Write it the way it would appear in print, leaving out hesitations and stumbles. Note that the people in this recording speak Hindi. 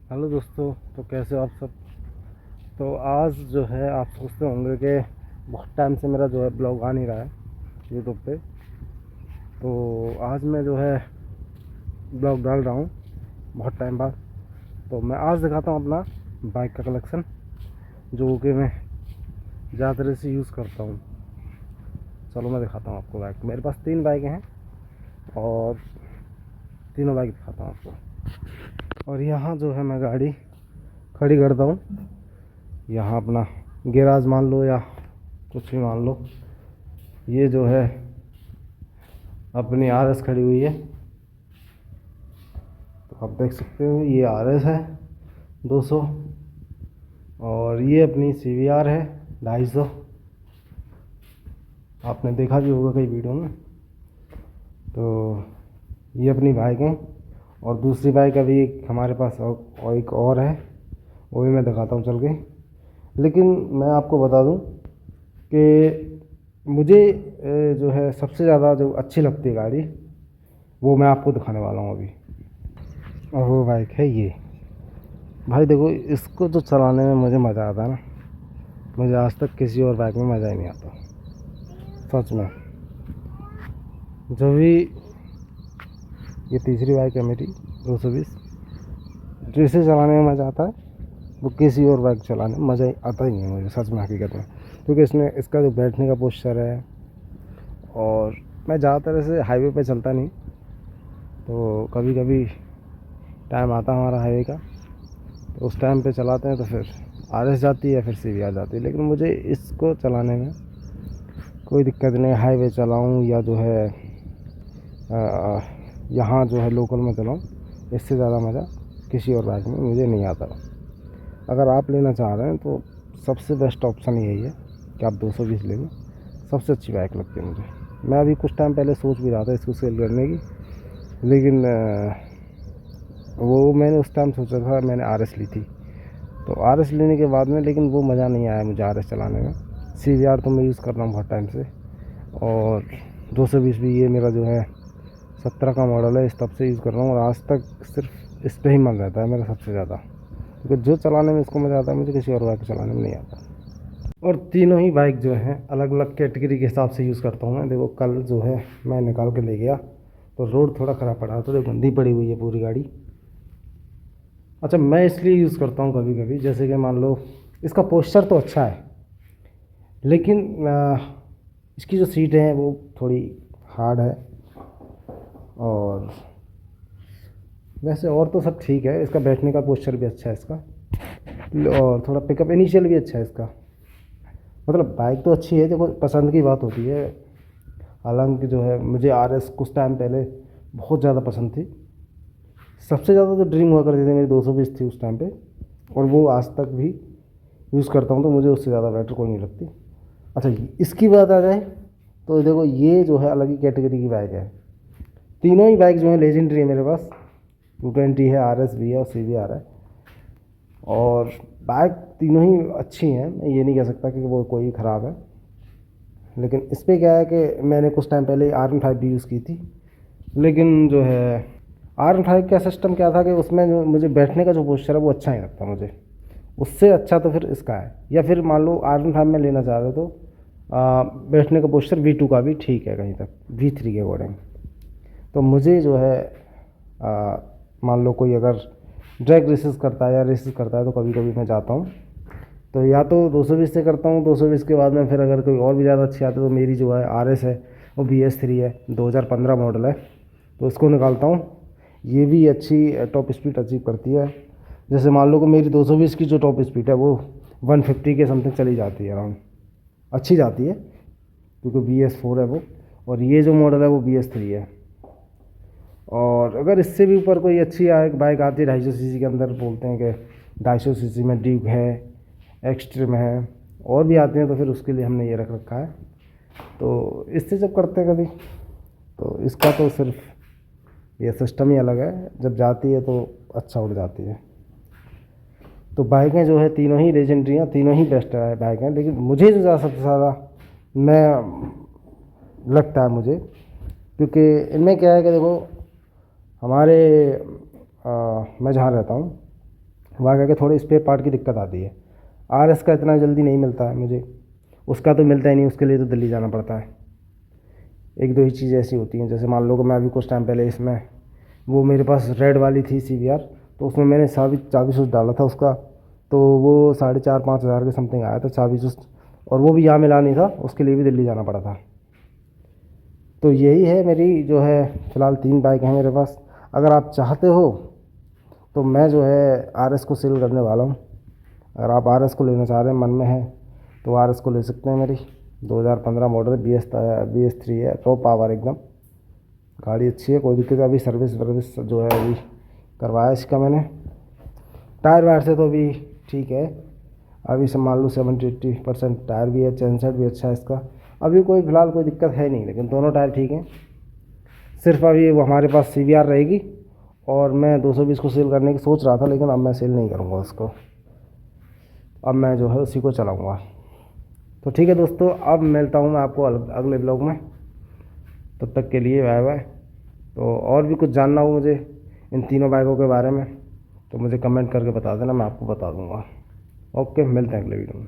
हेलो दोस्तों, तो कैसे हो आप सब। तो आज जो है आप सोचते होंगे कि बहुत टाइम से मेरा जो है ब्लॉग आ नहीं रहा है यूट्यूब पे। तो आज मैं जो है ब्लॉग डाल रहा हूँ बहुत टाइम बाद। तो मैं आज दिखाता हूँ अपना बाइक का कलेक्शन, जो कि मैं ज़्यादातर इसे यूज़ करता हूँ। चलो मैं दिखाता हूँ आपको बाइक। मेरे पास 3 बाइकें हैं और तीनों बाइक दिखाता हूँ आपको। और यहाँ जो है मैं गाड़ी खड़ी करता हूँ, यहाँ अपना गैराज मान लो या कुछ भी मान लो। ये जो है अपनी आरएस खड़ी हुई है, तो आप देख सकते हो ये आरएस है 200, और ये अपनी सीवीआर है 250। आपने देखा भी होगा कई वीडियो में। तो ये अपनी बाइक है, और दूसरी बाइक अभी एक हमारे पास और एक और है, वो भी मैं दिखाता हूँ चल के। लेकिन मैं आपको बता दूँ कि मुझे जो है सबसे ज़्यादा जो अच्छी लगती है गाड़ी, वो मैं आपको दिखाने वाला हूँ अभी। और वो बाइक है ये। भाई देखो, इसको तो चलाने में मुझे मज़ा आता है ना, मुझे आज तक किसी और बाइक में मज़ा ही नहीं आता सच में। जो भी ये तीसरी बाइक है मेरी 220, जो इसे चलाने में मज़ा आता है वो किसी और बाइक चलाने में मज़ा ही आता ही नहीं है मुझे सच में, हकीकत में। क्योंकि इसका जो बैठने का पोस्चर है, और मैं ज़्यादातर ऐसे हाईवे पे चलता नहीं, तो कभी कभी टाइम आता हमारा हाईवे का, तो उस टाइम पे चलाते हैं, तो फिर आरएस जाती है, फिर सीवीआर जाती है। लेकिन मुझे इसको चलाने में कोई दिक्कत नहीं, हाईवे चलाऊं या जो है यहाँ जो है लोकल में चलाऊं, इससे ज़्यादा मज़ा किसी और बाइक में मुझे नहीं आता। अगर आप लेना चाह रहे हैं तो सबसे बेस्ट ऑप्शन यही है कि आप 220 ले लो, सबसे अच्छी बाइक लगती है मुझे। मैं अभी कुछ टाइम पहले सोच भी रहा था इसको सेल करने की, लेकिन वो मैंने उस टाइम सोचा था, मैंने आरएस ली थी। तो आरएस लेने के बाद में लेकिन वो मज़ा नहीं आया मुझे आरएस चलाने में। सीवीआर तो मैं यूज़ कर रहा हूँ बहुत टाइम से, और 220 भी ये मेरा जो है 17 का मॉडल है, इस तब से यूज़ कर रहा हूँ, और आज तक सिर्फ इस पर ही मन रहता है मेरा सबसे ज़्यादा। क्योंकि जो चलाने में इसको मज़ा आता है, मुझे किसी और बाइक चलाने में नहीं आता। और तीनों ही बाइक जो हैं अलग अलग कैटेगरी के हिसाब से यूज़ करता हूँ मैं। देखो कल जो है मैं निकाल के ले गया, तो रोड थोड़ा ख़राब पड़ा, थोड़ी गंदी पड़ी हुई है पूरी गाड़ी। अच्छा, मैं इसलिए यूज़ करता हूँ कभी कभी, जैसे कि मान लो इसका पोस्चर तो अच्छा है, लेकिन इसकी जो सीटें हैं वो थोड़ी हार्ड है। और वैसे और तो सब ठीक है, इसका बैठने का पोस्चर भी अच्छा है इसका, और थोड़ा पिकअप इनिशियल भी अच्छा है इसका। मतलब बाइक तो अच्छी है, देखो पसंद की बात होती है। हालांकि जो है मुझे आरएस कुछ टाइम पहले बहुत ज़्यादा पसंद थी, सबसे ज़्यादा तो ड्रीम हुआ करती थी मेरी 220 थी उस टाइम पे, और वो आज तक भी यूज़ करता हूँ, तो मुझे उससे ज़्यादा बेटर कोई नहीं लगती। अच्छा, इसकी बात आ जाए तो देखो ये जो है अलग ही कैटेगरी की बाइक है। तीनों ही बाइक जो है लेजेंडरी है मेरे पास। 220 है, आरएस भी है, और सीवीआर है। और बाइक तीनों ही अच्छी हैं, मैं ये नहीं कह सकता कि वो कोई ख़राब है। लेकिन इस पर क्या है कि मैंने कुछ टाइम पहले R15 भी यूज़ की थी, लेकिन जो है R15 का सिस्टम क्या था कि उसमें जो मुझे बैठने का जो पोस्चर है वो अच्छा नहीं लगता मुझे, उससे अच्छा तो फिर इसका है। या फिर मान लो R15 में लेना चाह रहे हो तो बैठने का पोस्चर V2 का भी ठीक है कहीं तक, V3 के अकॉर्डिंग। तो मुझे जो है मान लो कोई अगर ड्रैग रेसेस करता है या रेसेस करता है, तो कभी कभी मैं जाता हूँ, तो या तो 220 से करता हूँ। 220 के बाद में फिर अगर कोई और भी ज़्यादा अच्छी आती है, तो मेरी जो है आरएस है वो BS3 है, 2015 मॉडल है, तो उसको निकालता हूँ। ये भी अच्छी टॉप स्पीड अचीव करती है। जैसे मान लो कि मेरी 220 की जो टॉप स्पीड है वो 150 के समथिंग चली जाती है अराउंड, अच्छी जाती है, क्योंकि BS4 है वो, और ये जो मॉडल है वो BS3 है। और अगर इससे भी ऊपर कोई अच्छी बाइक आती है 250 सीसी के अंदर, बोलते हैं कि 250 सीसी में ड्यूक है, एक्सट्रीम है, और भी आते हैं, तो फिर उसके लिए हमने ये रख रखा है। तो इससे जब करते हैं कभी, तो इसका तो सिर्फ ये सिस्टम ही अलग है, जब जाती है तो अच्छा उड़ जाती है। तो बाइकें जो है तीनों ही लेजेंडरी हैं, तीनों ही बेस्ट बाइक हैं। लेकिन मुझे जो ज़्यादा सबसे ज़्यादा मैं लगता है मुझे, क्योंकि इनमें क्या है कि देखो हमारे मैं जहाँ रहता हूँ वहाँ जाके थोड़े स्पेयर पार्ट की दिक्कत आती है। RS का इतना जल्दी नहीं मिलता है मुझे, उसका तो मिलता ही नहीं, उसके लिए तो दिल्ली जाना पड़ता है। एक दो ही चीज़ ऐसी होती हैं, जैसे मान लो कि मैं अभी कुछ टाइम पहले इसमें, वो मेरे पास रेड वाली थी CVR, तो उसमें मैंने चाबी स्विच डाला था उसका, तो वो 4,500-5,000 के समथिंग आया था चाबी स्विच, और वो भी यहाँ मिला नहीं था, उसके लिए भी दिल्ली जाना पड़ा था। तो यही है मेरी जो है, फ़िलहाल 3 बाइक हैं मेरे पास। अगर आप चाहते हो तो मैं जो है RS को सेल करने वाला हूँ। अगर आप RS को लेना चाह रहे हैं, मन में है, तो RS को ले सकते हैं। मेरी 2015 मॉडल BS3 है, टॉप पावर एकदम, गाड़ी अच्छी है, कोई दिक्कत। अभी सर्विस वर्विस जो है अभी करवाया इसका मैंने। टायर वायर से तो अभी ठीक है, अभी से मान लो 70-80% टायर भी है, चैन सेट भी अच्छा है इसका, अभी कोई फ़िलहाल कोई दिक्कत है नहीं, लेकिन दोनों टायर ठीक हैं। सिर्फ अभी वो हमारे पास CVR रहेगी, और मैं 220 को सेल करने की सोच रहा था, लेकिन अब मैं सेल नहीं करूँगा उसको, अब मैं जो है उसी को चलाऊँगा। तो ठीक है दोस्तों, अब मिलता हूँ मैं आपको अगले ब्लॉग में, तब तक के लिए बाय बाय। तो और भी कुछ जानना हो मुझे इन तीनों बाइकों के बारे में, तो मुझे कमेंट करके बता देना, मैं आपको बता दूँगा। ओके, मिलते हैं अगले वीडियो में।